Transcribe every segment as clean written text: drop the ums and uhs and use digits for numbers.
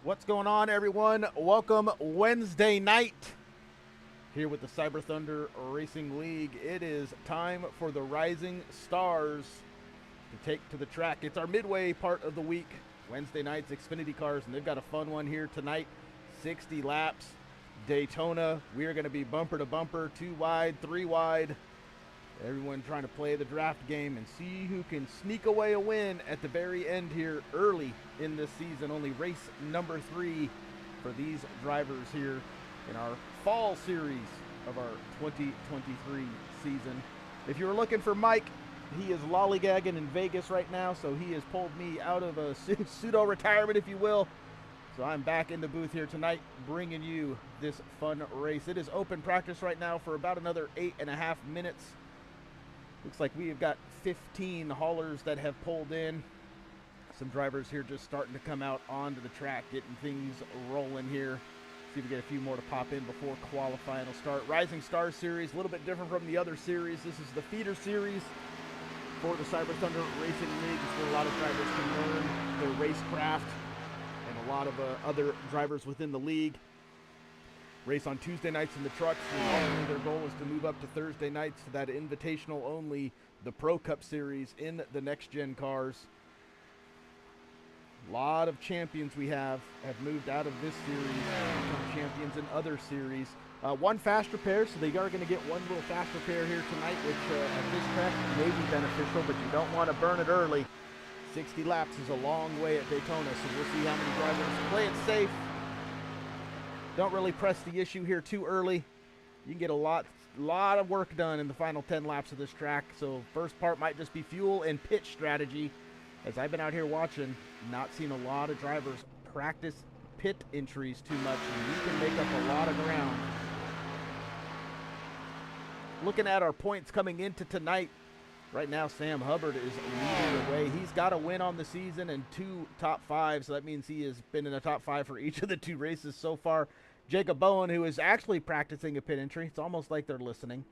What's going on, everyone? Welcome Wednesday night here with the Cyber Thunder Racing League. It is time for the Rising Stars to take to the track. It's our midway part of the week. Wednesday nights, Xfinity cars, and they've got a fun one here tonight. 60 laps, Daytona. We are going to be bumper to bumper, 2 wide, 3 wide. Everyone trying to play the draft game and see who can sneak away a win at the very end here early in this season. Only race number 3 for these drivers here in our fall series of our 2023 season. If you were looking for Mike, he is lollygagging in Vegas right now, so he has pulled me out of a pseudo-retirement, if you will. So I'm back in the booth here tonight bringing you this fun race. It is open practice right now for about another 8.5 minutes. Looks like we have got 15 haulers that have pulled in. Some drivers here just starting to come out onto the track, getting things rolling here. See if we get a few more to pop in before qualifying will start. Rising Stars Series, a little bit different from the other series. This is the feeder series for the Cyber Thunder Racing League. It's where a lot of drivers can learn their racecraft, and a lot of other drivers within the league race on Tuesday nights in the trucks, and their goal is to move up to Thursday nights to that invitational only, the Pro Cup Series in the next gen cars. A lot of champions we have moved out of this series and become champions in other series. One fast repair, so they are going to get one little fast repair here tonight, which at this track may be beneficial, but you don't want to burn it early. 60 laps is a long way at Daytona, so we'll see how many drivers play it safe. Don't really press the issue here too early. You can get a lot of work done in the final 10 laps of this track. So first part might just be fuel and pitch strategy. As I've been out here watching, not seen a lot of drivers practice pit entries too much, and we can make up a lot of ground. Looking at our points coming into tonight, right now Sam Hubbard is leading the way. He's got a win on the season and 2 top 5s, so that means he has been in the top 5 for each of the 2 races so far. Jacob Bowen, who is actually practicing a pit entry, it's almost like they're listening.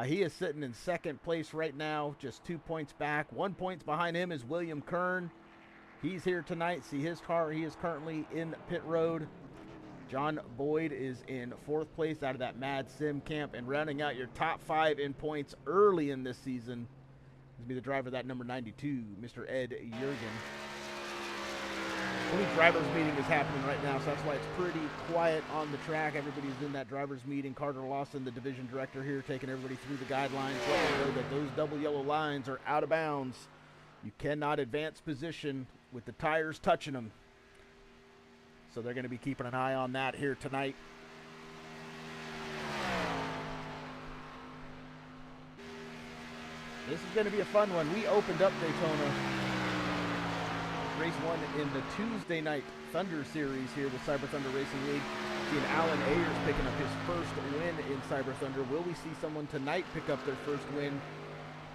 He is sitting in second place right now, just 2 points back. 1 point behind him is William Kern. He's here tonight. See his car. He is currently in pit road. John Boyd is in 4th place out of that Mad Sim camp, and rounding out your top 5 in points early in this season is be the driver of that number 92, Mr. Ed Jurgen. The drivers meeting is happening right now, so that's why it's pretty quiet on the track. Everybody's in that drivers meeting. Carter Lawson, the division director here, taking everybody through the guidelines, letting them know that those double yellow lines are out of bounds. You cannot advance position with the tires touching them. So they're going to be keeping an eye on that here tonight. This is going to be a fun one. We opened up Daytona race 1 in the Tuesday night Thunder Series here, the Cyber Thunder Racing League. Seeing Alan Ayers picking up his first win in Cyber Thunder. Will we see someone tonight pick up their first win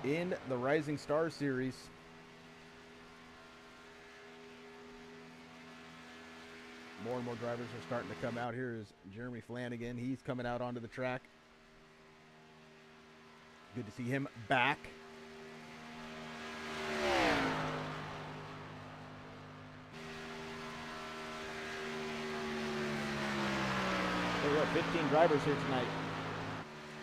in the Rising Stars Series? More and more drivers are starting to come out. Here is Jeremy Flanagan. He's coming out onto the track. Good to see him back. There are 15 drivers here tonight.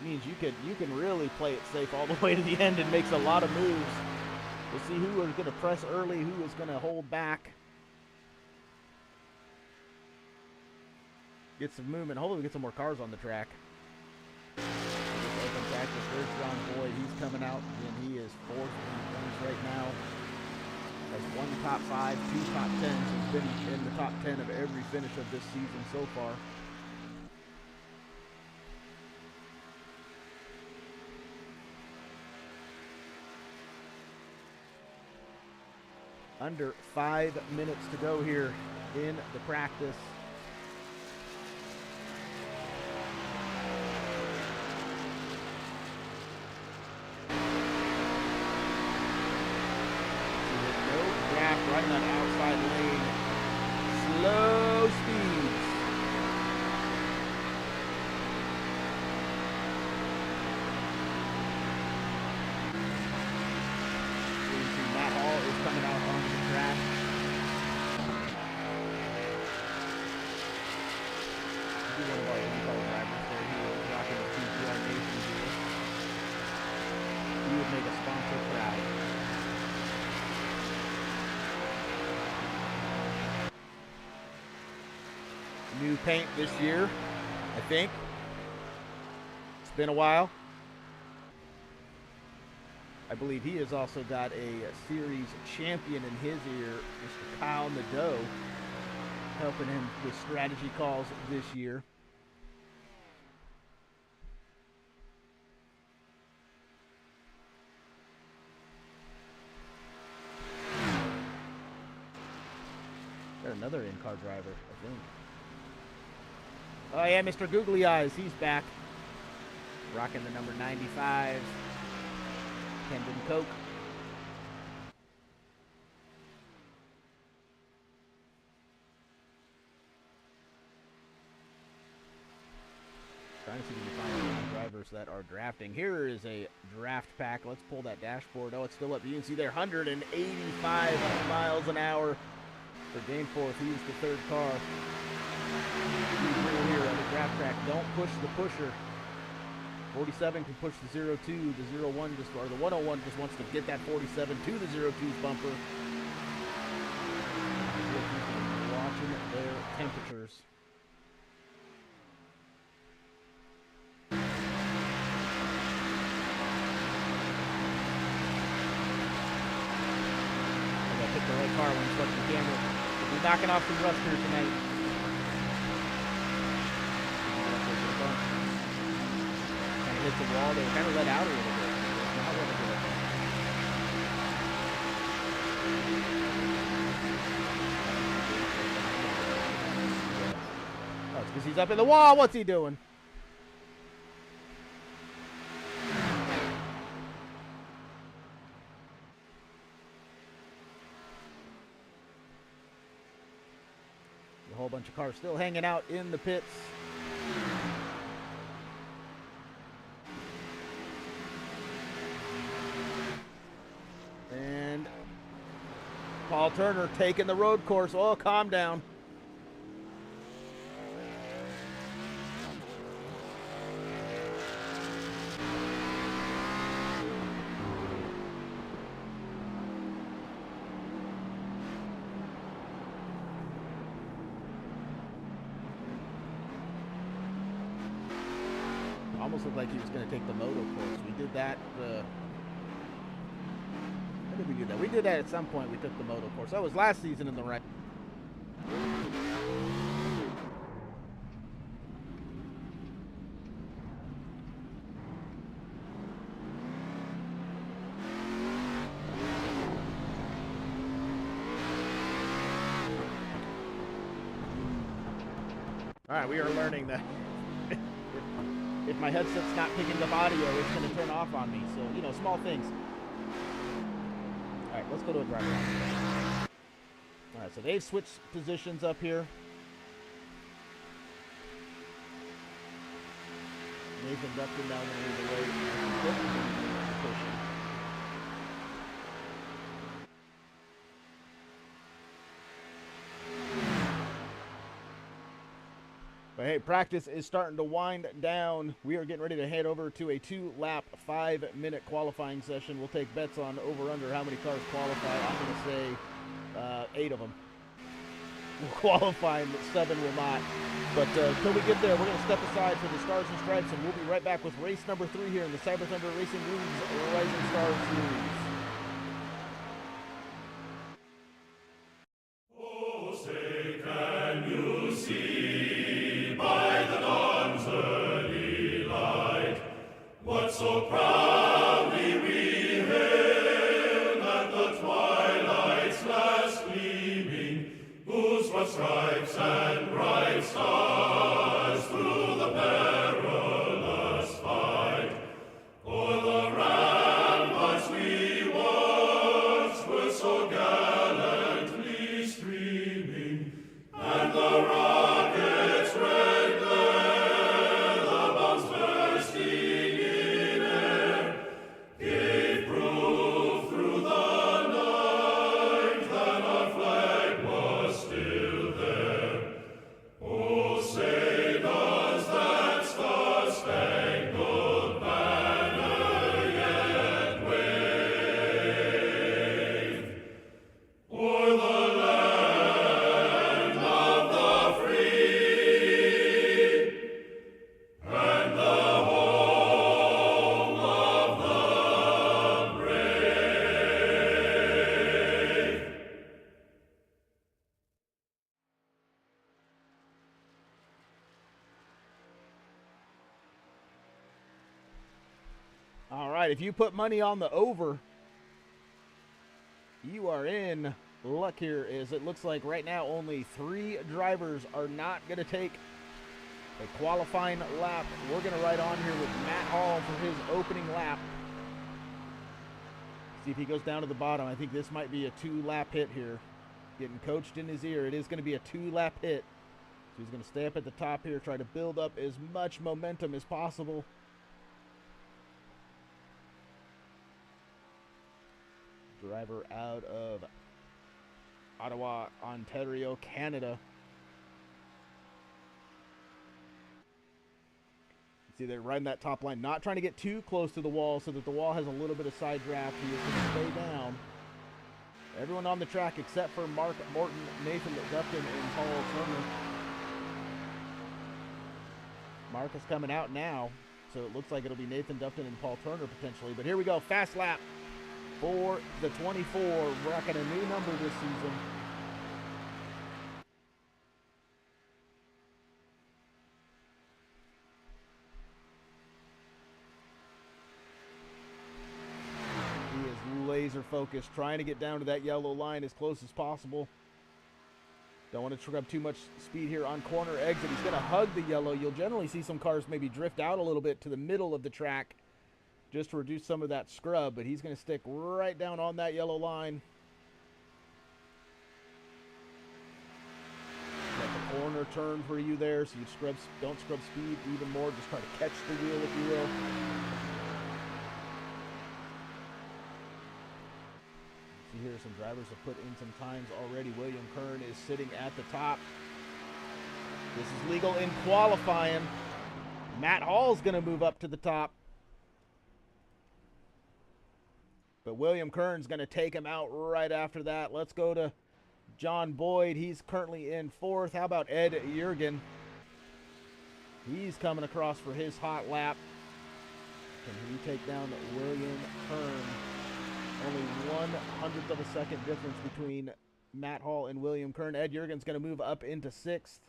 Means you can really play it safe all the way to the end and makes a lot of moves. We'll see who is going to press early, who is going to hold back. Get some movement. Hopefully we get some more cars on the track. Open practice. There's John Boyd. He's coming out, and he is 4th in points right now. Has 1 top 5, 2 top 10s. He's been in the top 10 of every finish of this season so far. Under 5 minutes to go here in the practice. Right in that outside lane. Slow speeds. Matt Hall is coming out onto the track. new paint this year, I think. It's been a while. I believe he has also got a series champion in his ear, Mr. Kyle Nadeau, helping him with strategy calls this year. Got another in-car driver, I think. Oh yeah, Mr. Googly Eyes, he's back. Rocking the number 95. Camden Coke. Trying to see if we can find drivers that are drafting. Here is a draft pack. Let's pull that dashboard. Oh, it's still up. You can see there 185 miles an hour for Danforth. He's the third car. Here on the draft track. Don't push the pusher. 47 can push the 02, the 01 just, or the 101 just wants to get that 47 to the 02's bumper. Watching their temperatures. I gotta pick the right car when it's the camera. We'll be knocking off some rust here tonight. Hit the wall, they were kind of let out a little bit. Oh, it's because he's up in the wall. What's he doing? A whole bunch of cars still hanging out in the pits. And Paul Turner taking the road course. Oh, calm down. Almost looked like he was going to take the moto course. We did that. When did we do that? We did that at some point. We took the moto course. That was last season in the rain. All right, we are learning that if my headset's not picking up audio, it's going to turn off on me. So, you know, small things. All right, let's go to a driver. All right, so they've switched positions up here. Nathan Dupton down the way. But hey, practice is starting to wind down. We are getting ready to head over to a 2-lap, 5-minute qualifying session. We'll take bets on over-under how many cars qualify. I'm going to say 8 of them will qualify and 7 will not. But until we get there, we're going to step aside for the Stars and Stripes, and we'll be right back with race number 3 here in the Cyber Thunder Racing League's Rising Stars Series. Oh, say, can you see by the dawn's early light what so proudly we hailed at the twilight's last gleaming, whose broad stripes and bright stars through the perilous fight o'er the ramparts we right, if you put money on the over, you are in luck here, as it looks like right now only 3 drivers are not going to take a qualifying lap. We're going to ride on here with Matt Hall for his opening lap. See if he goes down to the bottom. I think this might be a 2-lap hit here. Getting coached in his ear. It is going to be a 2-lap hit. So he's going to stay up at the top here, try to build up as much momentum as possible. Driver out of Ottawa, Ontario, Canada. See, they're riding that top line, not trying to get too close to the wall so that the wall has a little bit of side draft. He is going to stay down. Everyone on the track except for Mark Morton, Nathan Dufton, and Paul Turner. Mark is coming out now, so it looks like it'll be Nathan Dufton and Paul Turner potentially. But here we go, fast lap for the 24, rocking a new number this season. He is laser focused, trying to get down to that yellow line as close as possible. Don't want to scrub too much speed here on corner exit. He's going to hug the yellow. You'll generally see some cars maybe drift out a little bit to the middle of the track just to reduce some of that scrub, but he's going to stick right down on that yellow line. Got the corner turn for you there, so you don't scrub speed even more. Just try to catch the wheel, if you will. See here, some drivers have put in some times already. William Kern is sitting at the top. This is legal in qualifying. Matt Hall's going to move up to the top. But William Kern's going to take him out right after that. Let's go to John Boyd. He's currently in 4th. How about Ed Jurgen? He's coming across for his hot lap. Can he take down William Kern? Only 1/100th of a second difference between Matt Hall and William Kern. Ed Jurgen's going to move up into 6th.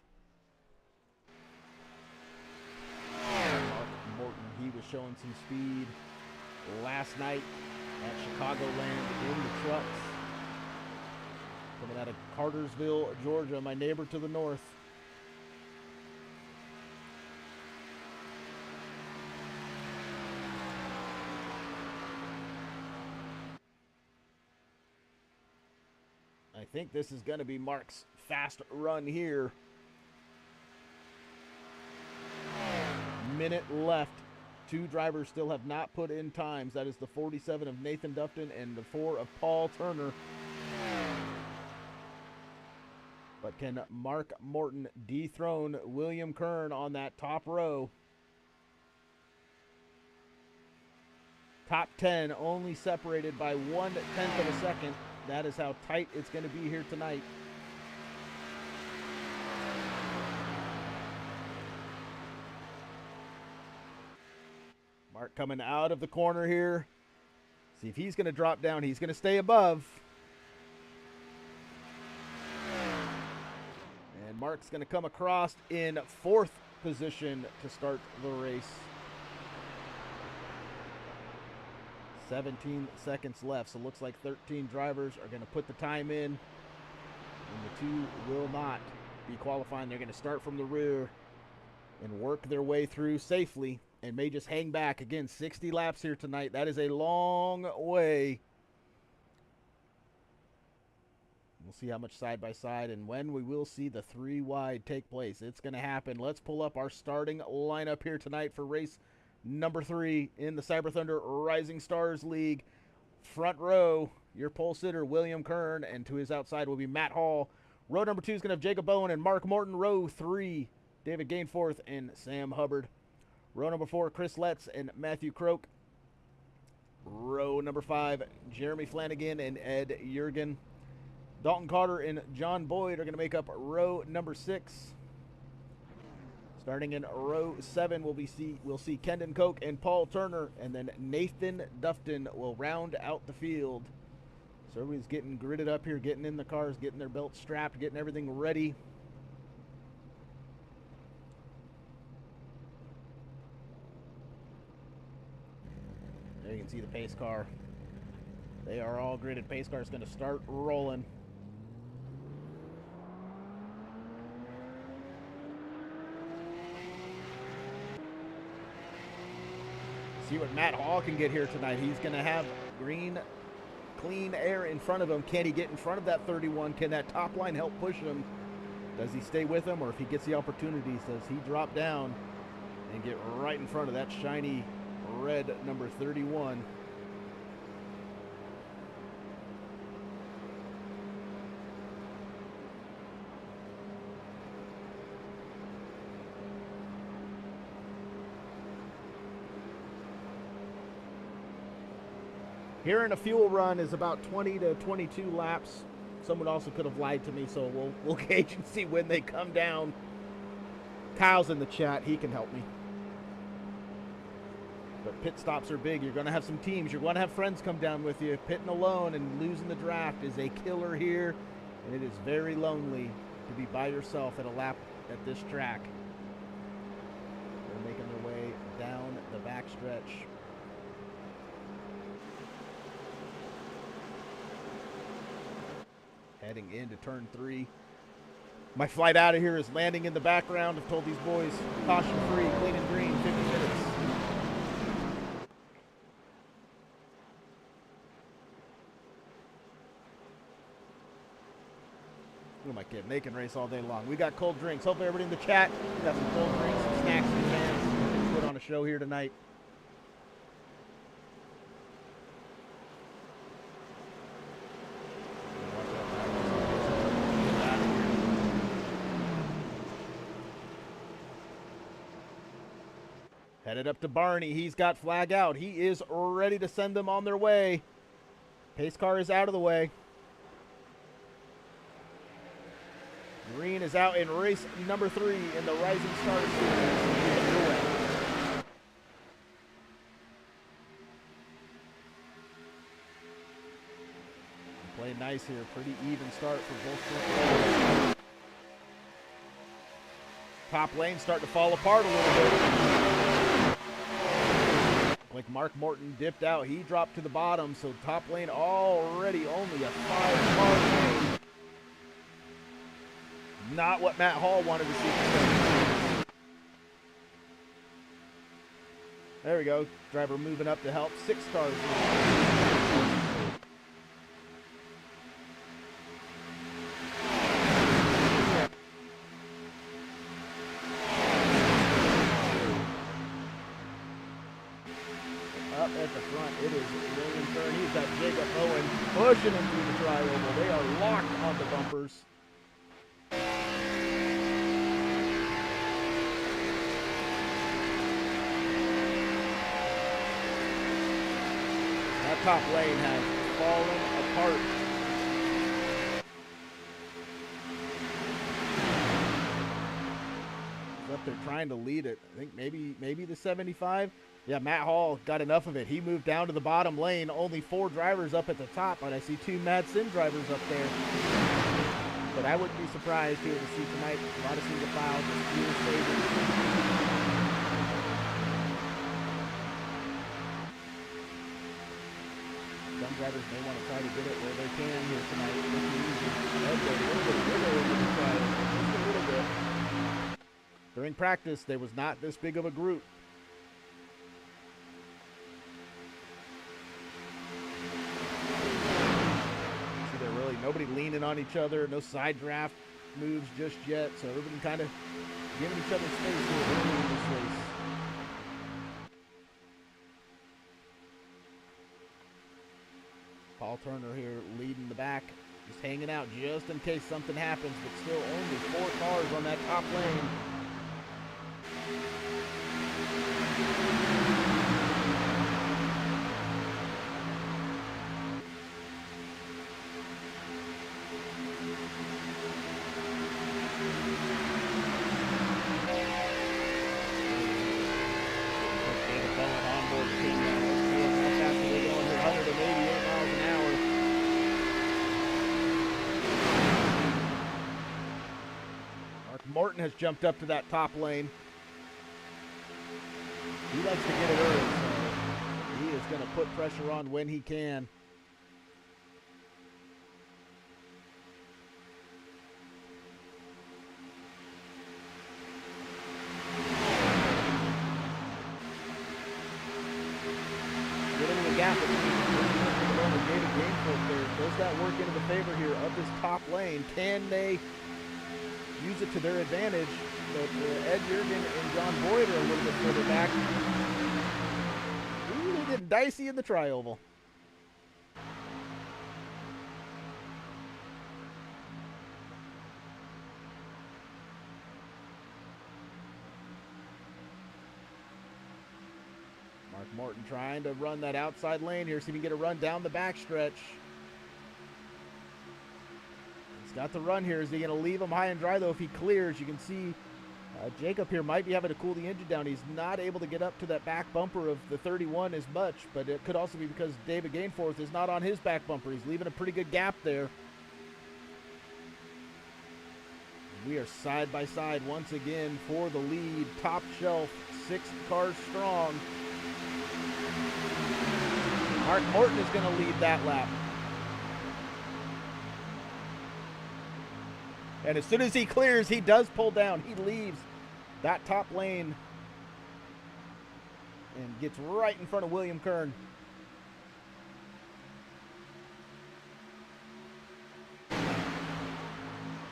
Mark Morton, he was showing some speed last night at Chicagoland in the trucks. Coming out of Cartersville, Georgia, my neighbor to the north. I think this is going to be Mark's fast run here. Minute left. 2 drivers still have not put in times. That is the 47 of Nathan Dufton and the 4 of Paul Turner. But can Mark Morton dethrone William Kern on that top row? Top 10 only separated by 1/10 of a second. That is how tight it's going to be here tonight. Mark coming out of the corner here. See if he's going to drop down. He's going to stay above. And Mark's going to come across in 4th position to start the race. 17 seconds left, so it looks like 13 drivers are going to put the time in, and the 2 will not be qualifying. They're going to start from the rear and work their way through safely and may just hang back. Again, 60 laps here tonight. That is a long way. We'll see how much side by side and when we will see the 3 wide take place. It's going to happen. Let's pull up our starting lineup here tonight for race number 3 in the Cyber Thunder Rising Stars League. Front row, your pole sitter, William Kern, and to his outside will be Matt Hall. Row number 2 is going to have Jacob Bowen and Mark Morton. Row 3, David Gainforth and Sam Hubbard. Row number 4, Chris Letts and Matthew Croak. Row number 5, Jeremy Flanagan and Ed Jurgen. Dalton Carter and John Boyd are going to make up row number 6. Starting in row 7, we'll see Kendon Koch and Paul Turner, and then Nathan Dufton will round out the field. So everybody's getting gridded up here, getting in the cars, getting their belts strapped, getting everything ready. There you can see the pace car. They are all gridded. Pace car is going to start rolling. See what Matt Hall can get here tonight. He's going to have green, clean air in front of him. Can he get in front of that 31? Can that top line help push him? Does he stay with him, or if he gets the opportunity, does he drop down and get right in front of that shiny red number 31? Here in a fuel run is about 20 to 22 laps. Someone also could have lied to me, so we'll gauge and see when they come down. Kyle's in the chat. He can help me. But pit stops are big. You're going to have some teams. You're going to have friends come down with you. Pitting alone and losing the draft is a killer here, and it is very lonely to be by yourself at a lap at this track. They're making their way down the backstretch. Heading into turn 3. My flight out of here is landing in the background. I've told these boys, caution free, clean and green, 50 minutes. Who am I kidding? They can race all day long. We got cold drinks. Hopefully everybody in the chat got some cold drinks, some snacks in your hands. Put on a show here tonight. Headed up to Barney. He's got flag out. He is ready to send them on their way. Pace car is out of the way. Green is out in race number 3 in the Rising Stars Series. Playing nice here. Pretty even start for both front. Top lane starting to fall apart a little bit. Like Mark Morton dipped out. He dropped to the bottom, so top lane already only a 5-car lane. Not what Matt Hall wanted to see. There we go. Driver moving up to help. 6 cars. Up at the front, it is William Kern. He's got Jacob Owen pushing him through the tri-oval. They are locked on the bumpers. That top lane has fallen apart. He's up there trying to lead it. I think maybe the 75. Yeah, Matt Hall got enough of it. He moved down to the bottom lane. Only 4 drivers up at the top, but I see 2 Mad Sim drivers up there. But I wouldn't be surprised here to see tonight a lot of single files and fuel savings. Some drivers may want to try to get it where they can here tonight. Just a little bit. During practice, there was not this big of a group. Nobody leaning on each other, no side draft moves just yet, so everybody kind of giving each other space here early in this race. Paul Turner here leading the back, just hanging out just in case something happens, but still only 4 cars on that top lane. Morton has jumped up to that top lane. He likes to get it early, so he is is going to put pressure on when he can. Gap between and David Gainforth there. Does that work into the favor here of this top lane? Can they use it to their advantage? But Ed Jurgen and John Boyd are a little bit further back. Ooh, they're getting dicey in the tri-oval. Morton trying to run that outside lane here, see if he can get a run down the backstretch. He's got the run here. Is he going to leave him high and dry, though, if he clears? You can see Jacob here might be having to cool the engine down. He's not able to get up to that back bumper of the 31 as much, but it could also be because David Gainforth is not on his back bumper. He's leaving a pretty good gap there. We are side by side once again for the lead. Top shelf, 6 cars strong. Mark Morton is going to lead that lap. And as soon as he clears, he does pull down. He leaves that top lane and gets right in front of William Kern.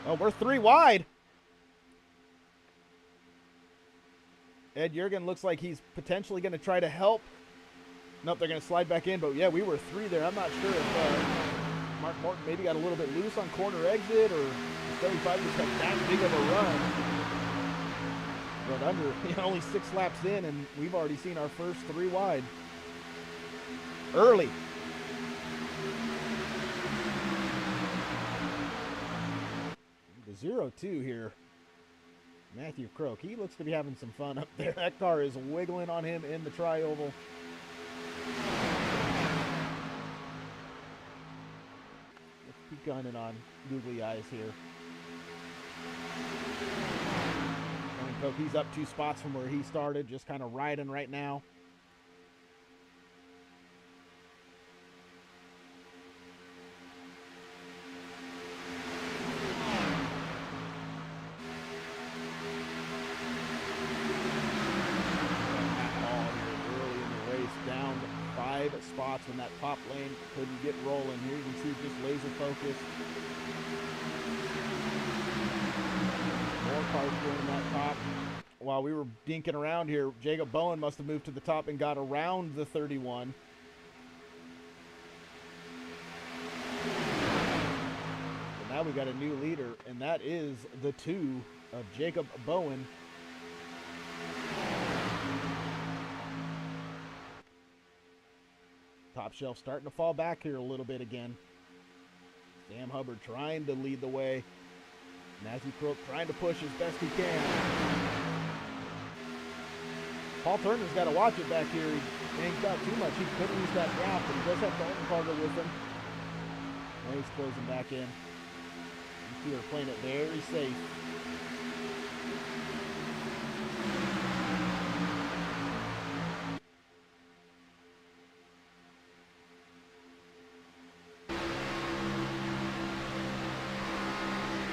Oh, we're 3 wide. Ed Jurgen looks like he's potentially going to try to help. Nope, they're going to slide back in, but yeah, we were 3 there. I'm not sure if Mark Morton maybe got a little bit loose on corner exit, or 75 just had that big of a run. But under, only 6 laps in, and we've already seen our first 3 wide. Early. The 0-2 here. Matthew Croak, he looks to be having some fun up there. That car is wiggling on him in the tri-oval. Let's be gunning on googly eyes here. And Coke, he's up 2 spots from where he started, just kind of riding right now. Spots when that top lane couldn't get rolling. Here you can see just laser focused. More cars doing that top. While we were dinking around here, Jacob Bowen must have moved to the top and got around the 31. And now we got a new leader, and that is the 2 of Jacob Bowen. Top shelf starting to fall back here a little bit again. Sam Hubbard trying to lead the way. Matthew Crook trying to push as best he can. Paul Turner's got to watch it back here. He ain't got too much. He could lose that gap, but he does have Dalton Carter with him. Now he's closing back in. You see her playing it very safe.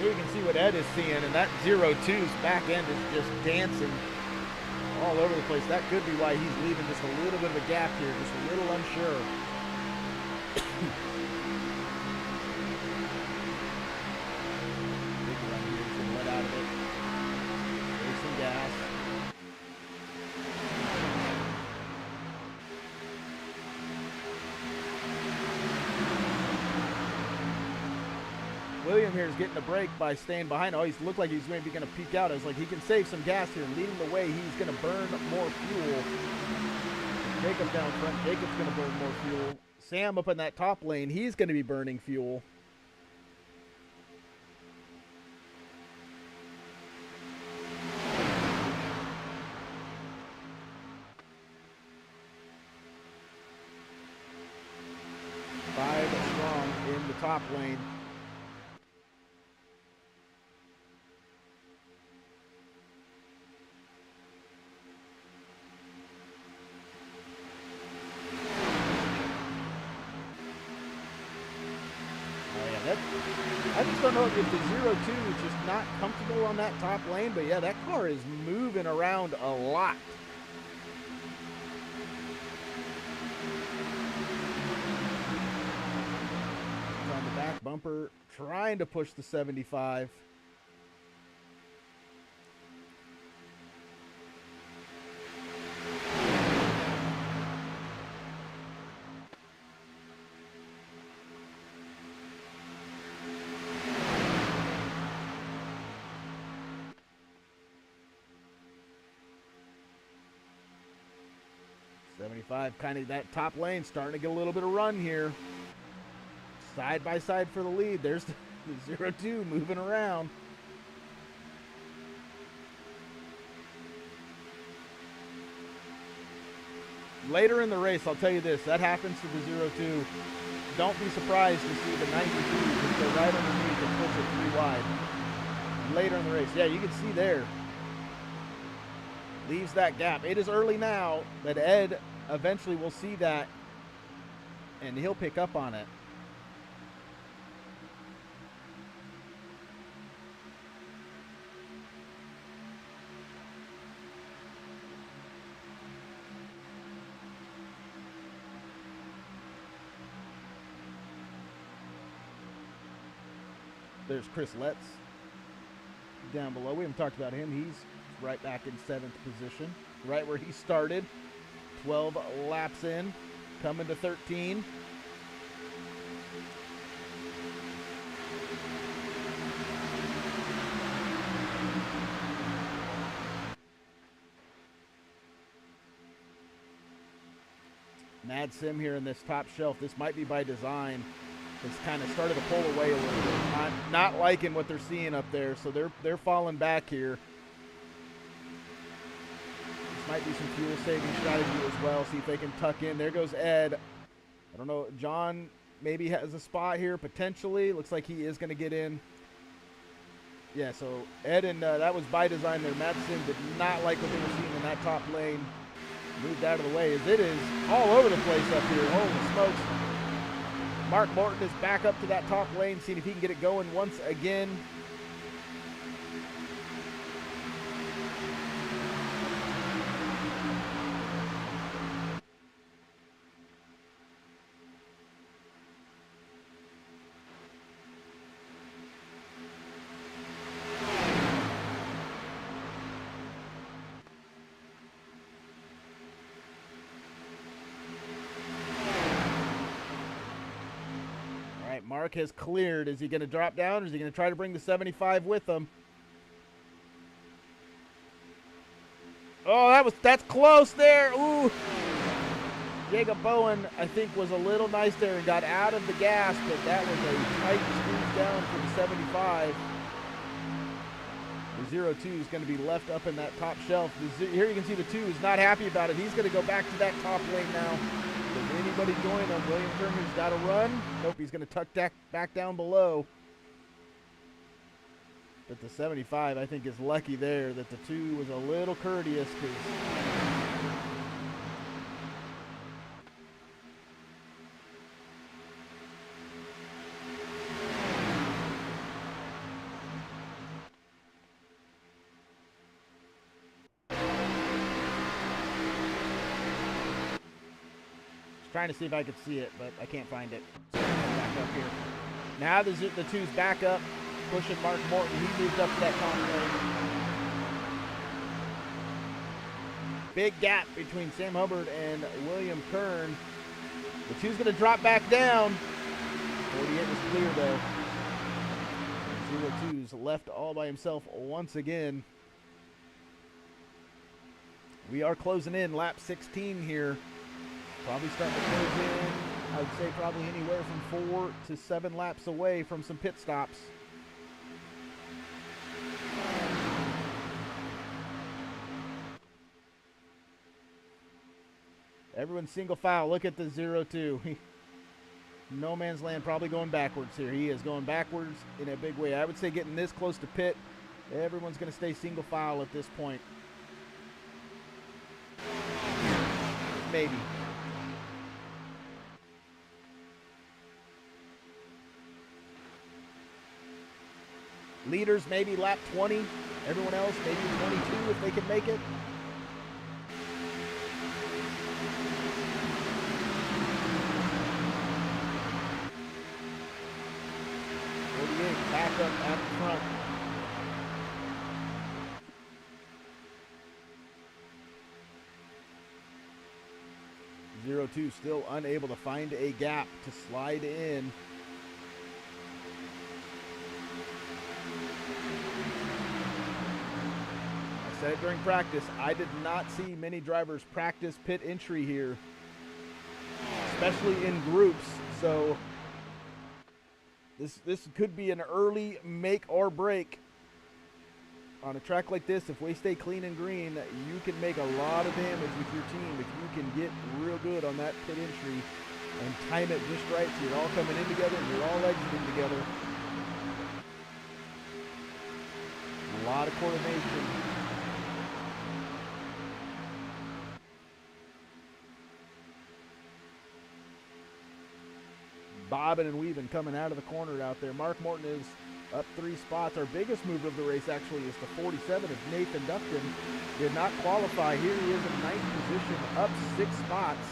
You can see what Ed is seeing, and that 0-2's back end is just dancing all over the place. That could be why he's leaving just a little bit of a gap here, just a little unsure. Big run here, he's going to let out of it. There's some gas. William here is getting a break by staying behind. Oh, he's looked like he's maybe going to peek out. I was like, he can save some gas here. Leading the way, he's going to burn more fuel. Jacob down front. Jacob's going to burn more fuel. Sam up in that top lane, he's going to be burning fuel. Five strong in the top lane. That, I just don't know if the 0-2 is just not comfortable on that top lane, but yeah, that car is moving around a lot. On the back bumper, trying to push the 75. Kind of that top lane starting to get a little bit of run here. Side by side for the lead. There's the 0-2 moving around. Later in the race, I'll tell you this, that happens to the 0-2. Don't be surprised to see the 92 just go right underneath and push it 3 wide. Later in the race. Yeah, you can see there. Leaves that gap. It is early now, but Ed eventually will see that, and he'll pick up on it. There's Chris Letts down below. We haven't talked about him. He's right back in 7th position, right where he started. 12 laps in, coming to 13. Mad Sim here in this top shelf. This might be by design. It's kind of started to pull away a little bit. Not liking what they're seeing up there, so they're falling back here. Might be some fuel saving strategy as well. See if they can tuck in. There goes Ed. I don't know. John maybe has a spot here potentially. Looks like he is going to get in. Yeah, so Ed and that was by design there. Madsen did not like what they were seeing in that top lane. Moved out of the way as it is all over the place up here. Holy smokes. Mark Morton is back up to that top lane, seeing if he can get it going once again. Mark has cleared. Is he going to drop down, or is he going to try to bring the 75 with him? Oh, that's close there. Ooh. Jacob Bowen, I think, was a little nice there and got out of the gas, but that was a tight squeeze down for the 75. The 0-2 is going to be left up in that top shelf. Here you can see the 2 is not happy about it. He's going to go back to that top lane now. Does anybody join him? William Kerner's got to run. Nope, he's going to tuck back down below. But the 75, I think, is lucky there that the 2 was a little courteous because trying to see if I could see it, but I can't find it. So back up here. Now the 2's back up, pushing Mark Morton. He moved up to that top lane. Big gap between Sam Hubbard and William Kern. The 2's going to drop back down. 48 was clear, though. 0-2's left all by himself once again. We are closing in lap 16 here. Probably starting to close in, I would say probably anywhere from 4 to 7 laps away from some pit stops. Everyone's single file. Look at the 0-2. No man's land, probably going backwards here. He is going backwards in a big way. I would say getting this close to pit, everyone's going to stay single file at this point. Maybe. Leaders maybe lap 20. Everyone else maybe 22 if they can make it. Back up at the front. 0-2 still unable to find a gap to slide in. I said it during practice, I did not see many drivers practice pit entry here, especially in groups, so this could be an early make or break. On a track like this, if we stay clean and green, you can make a lot of damage with your team if you can get real good on that pit entry and time it just right so you're all coming in together and you're all exiting together. A lot of coordination. Bobbing and weaving coming out of the corner out there. Mark Morton is up 3 spots. Our biggest move of the race actually is the 47 of Nathan Duffton. Did not qualify. Here he is in 9th position, up 6 spots.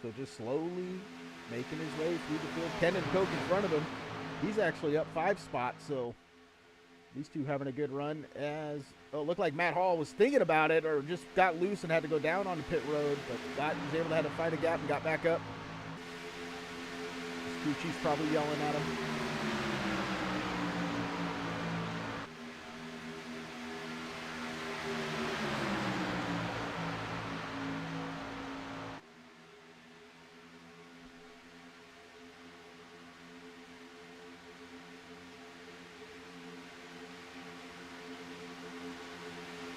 So just slowly making his way through the field. Ken and Coke in front of him. He's actually up 5 spots, so these two having a good run. As it looked like Matt Hall was thinking about it or just got loose and had to go down on the pit road, but was able to find a gap and got back up. Gucci's probably yelling at him.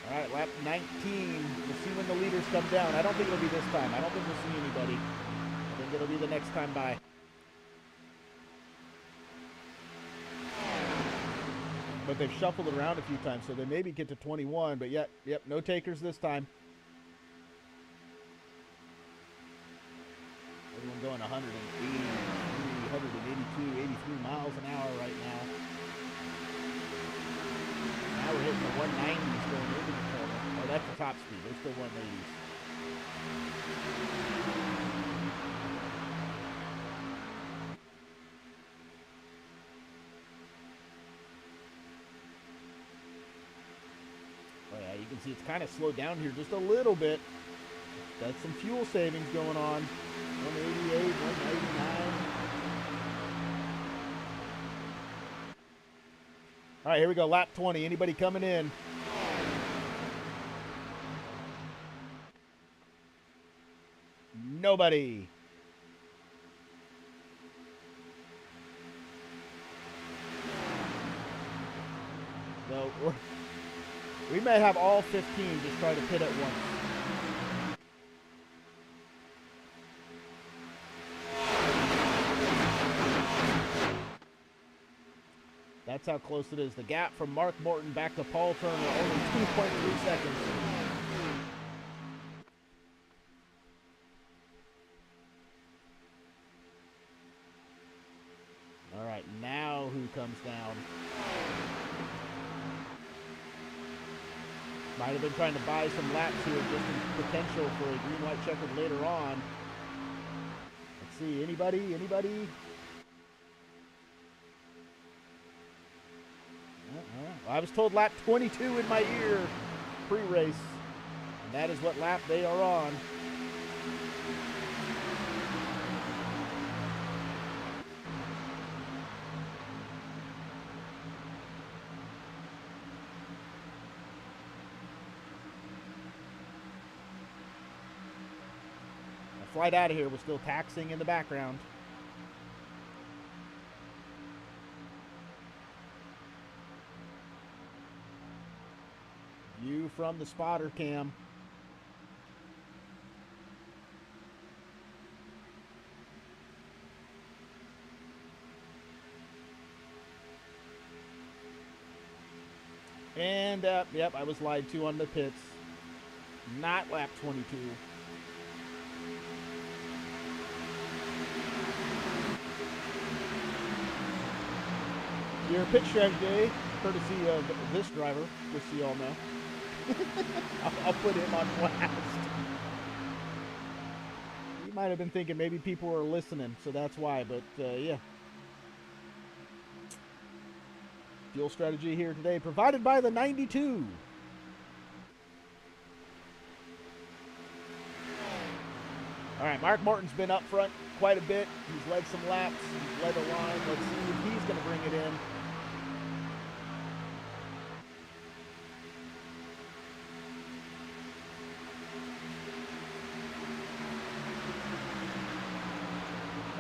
All right, lap 19. We'll see when the leaders come down. I don't think it'll be this time. I don't think we'll see anybody. I think it'll be the next time by. But they've shuffled it around a few times, so they maybe get to 21, but yep, no takers this time. Everyone going 180, 182, 83 miles an hour right now. Now we're hitting the 190s going into the corner. Oh, that's the top speed. They're still 180s. You can see it's kind of slowed down here just a little bit. Got some fuel savings going on. 188, 199. All right, here we go. Lap 20. Anybody coming in? Nobody. So we may have all 15 just try to pit at once. That's how close it is. The gap from Mark Morton back to Paul Turner, only 2.3 seconds. All right, now who comes down? Might have been trying to buy some laps here just in potential for a green light checkered later on. Let's see, anybody? I was told lap 22 in my ear pre-race, and that is what lap they are on. The flight out of here was still taxiing in the background. View from the spotter cam. And, yep, I was lied to on the pits. Not lap 22. Your pitch strategy, courtesy of this driver, just so you all know. I'll put him on blast. You might have been thinking maybe people were listening, so that's why, but yeah. Fuel strategy here today, provided by the 92. All right, Mark Morton's been up front quite a bit. He's led some laps. He's led a line. Let's see if he's going to bring it in.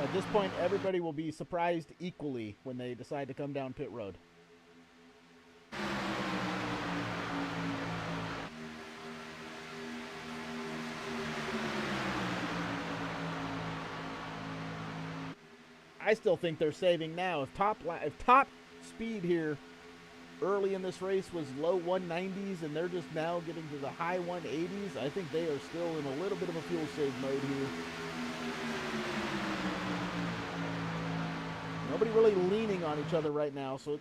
At this point, everybody will be surprised equally when they decide to come down pit road. I still think they're saving now. If top speed here early in this race was low 190s and they're just now getting to the high 180s, I think they are still in a little bit of a fuel save mode here. Nobody really leaning on each other right now, so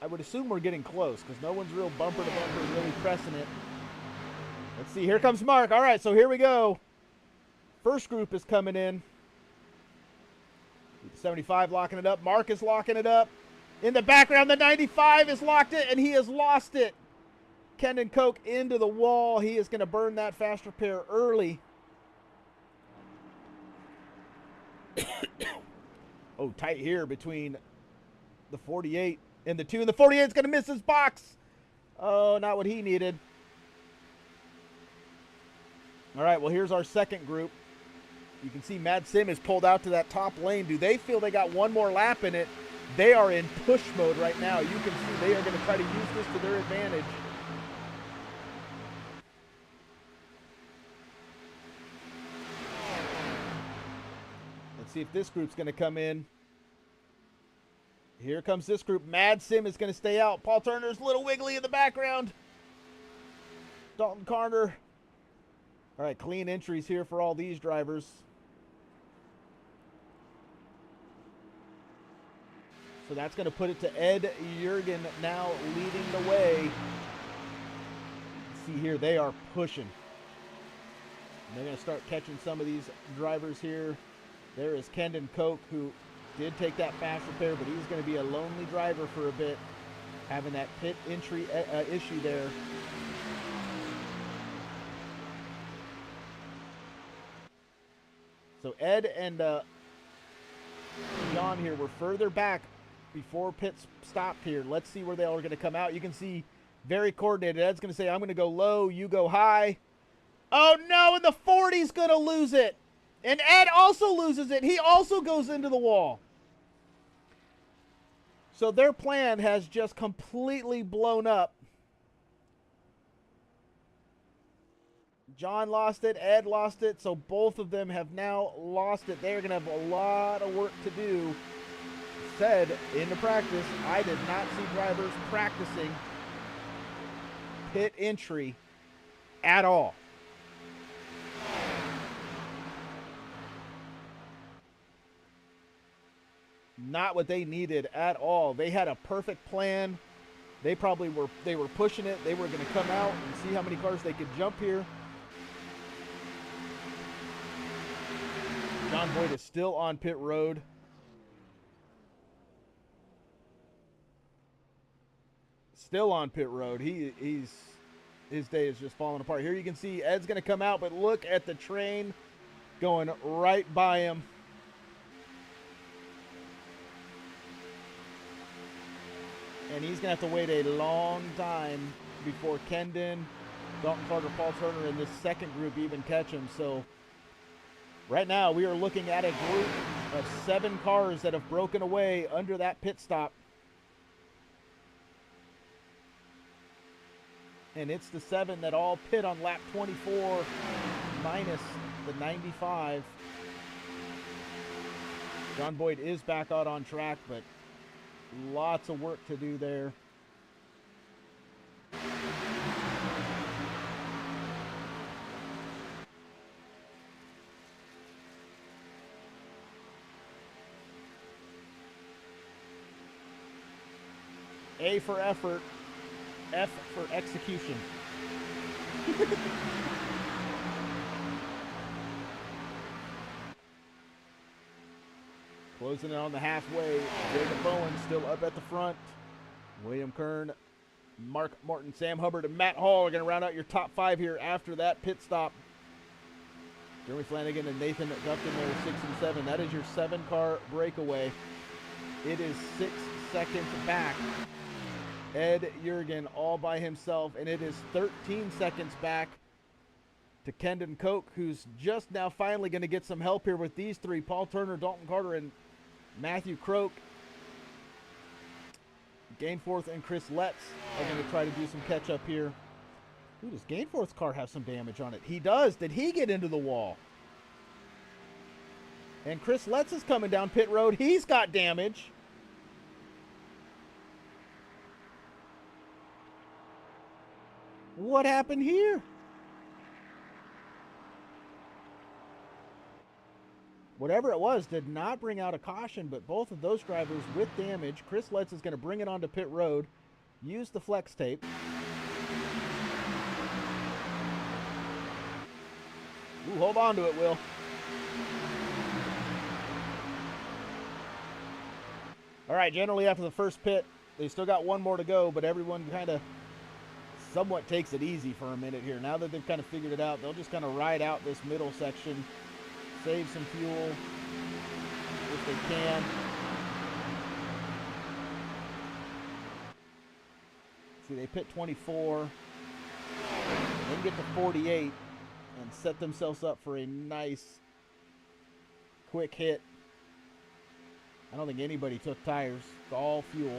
I would assume we're getting close because no one's real bumper to bumper really pressing it. Let's see, here comes Mark. All right, so here we go. First group is coming in. 75 locking it up. Mark is locking it up. In the background, the 95 has locked it, and he has lost it. Kendon Koch into the wall. He is going to burn that fast repair early. Oh, tight here between the 48 and the 2. And the 48 is going to miss his box. Oh, not what he needed. All right, well, here's our second group. You can see Mad Sim is pulled out to that top lane. Do they feel they got one more lap in it? They are in push mode right now. You can see they are going to try to use this to their advantage. Let's see if this group's going to come in. Here comes this group. Mad Sim is going to stay out. Paul Turner's a little wiggly in the background. Dalton Carter. All right, clean entries here for all these drivers. So that's going to put it to Ed Jurgen now leading the way. See here, they are pushing. And they're going to start catching some of these drivers here. There is Kendon Koch, who did take that fast repair, but he's going to be a lonely driver for a bit, having that pit entry issue there. So Ed and John here were further back before pits stopped here. Let's see where they all are going to come out. You can see very coordinated. Ed's going to say, I'm going to go low, you go high. Oh no, and the 40's going to lose it. And Ed also loses it. He also goes into the wall. So their plan has just completely blown up. John lost it, Ed lost it, so both of them have now lost it. They're going to have a lot of work to do. Said in the practice, I did not see drivers practicing pit entry at all. Not what they needed at all. They had a perfect plan. They were pushing it. They were going to come out and see how many cars they could jump here. John Boyd is still on pit road. Still on pit road. His day is just falling apart. Here you can see Ed's going to come out, but look at the train going right by him. And he's going to have to wait a long time before Kendon, Dalton Carter, Paul Turner, and this second group even catch him. So right now we are looking at a group of 7 cars that have broken away under that pit stop. And it's the 7 that all pit on lap 24 minus the 95. John Boyd is back out on track, but lots of work to do there. A for effort, F for execution. Closing it on the halfway. Jacob Bowen still up at the front. William Kern, Mark Martin, Sam Hubbard, and Matt Hall are going to round out your top 5 here after that pit stop. Jeremy Flanagan and Nathan Dufton there 6 and 7. That is your 7-car breakaway. It is 6 seconds back. Ed Jurgen all by himself, and it is 13 seconds back to Kendon Koch, who's just now finally going to get some help here with these 3. Paul Turner, Dalton Carter, and Matthew Croak. Gainforth and Chris Letts are going to try to do some catch-up here. Ooh, does Gainforth's car have some damage on it? He does. Did he get into the wall? And Chris Letts is coming down pit road. He's got damage. What happened here? Whatever it was did not bring out a caution, but both of those drivers with damage. Chris Letts is going to bring it onto pit road, use the flex tape. Ooh, hold on to it, Will. All right, generally after the first pit, they still got one more to go, but everyone kind of somewhat takes it easy for a minute here. Now that they've kind of figured it out, they'll just kind of ride out this middle section, save some fuel if they can. See, they pit 24, then get to 48, and set themselves up for a nice, quick hit. I don't think anybody took tires. It's all fuel.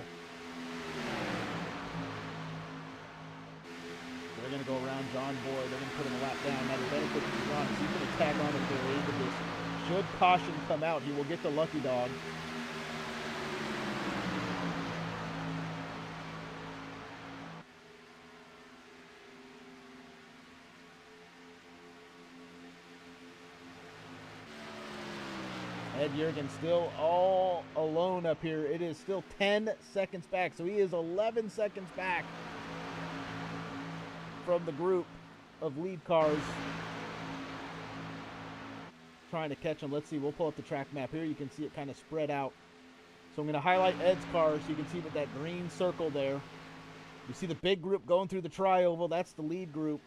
They're going to go around John Boyd. They're going to put him a lap down. Now the benefit to John is he's going to tag on at the end of this. Should caution come out, he will get the lucky dog. Ed Jurgen still all alone up here. It is still 10 seconds back, so he is 11 seconds back from the group of lead cars trying to catch him. Let's see, we'll pull up the track map here. You can see it kind of spread out. So I'm going to highlight Ed's car so you can see that green circle there. You see the big group going through the tri-oval. That's the lead group.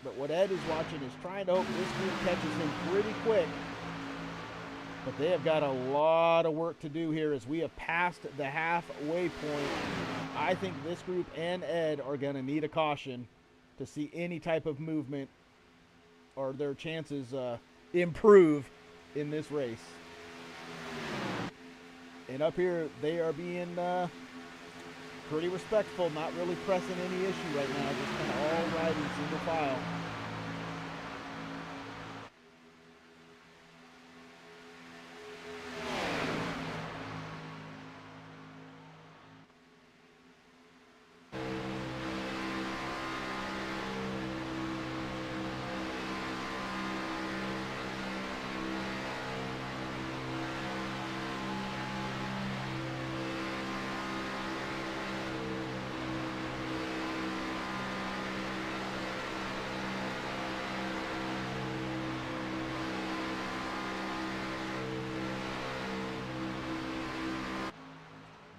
But what Ed is watching is trying to hope this group catches him pretty quick. But they have got a lot of work to do here as we have passed the halfway point. I think this group and Ed are going to need a caution to see any type of movement or their chances improve in this race. And up here, they are being pretty respectful, not really pressing any issue right now, just kind of all riding single file.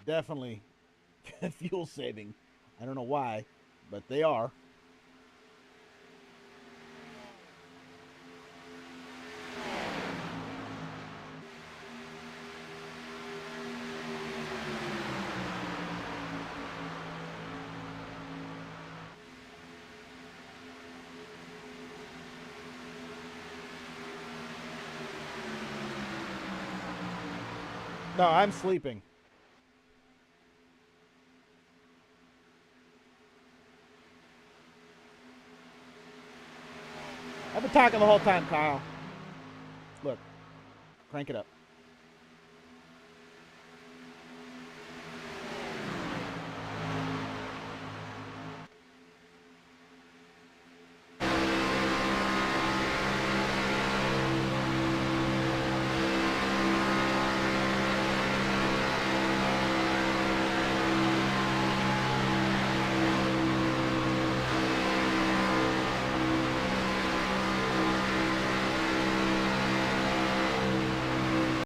Definitely fuel saving. I don't know why, but they are. No, I'm sleeping. I've been talking the whole time, Kyle. Look, crank it up.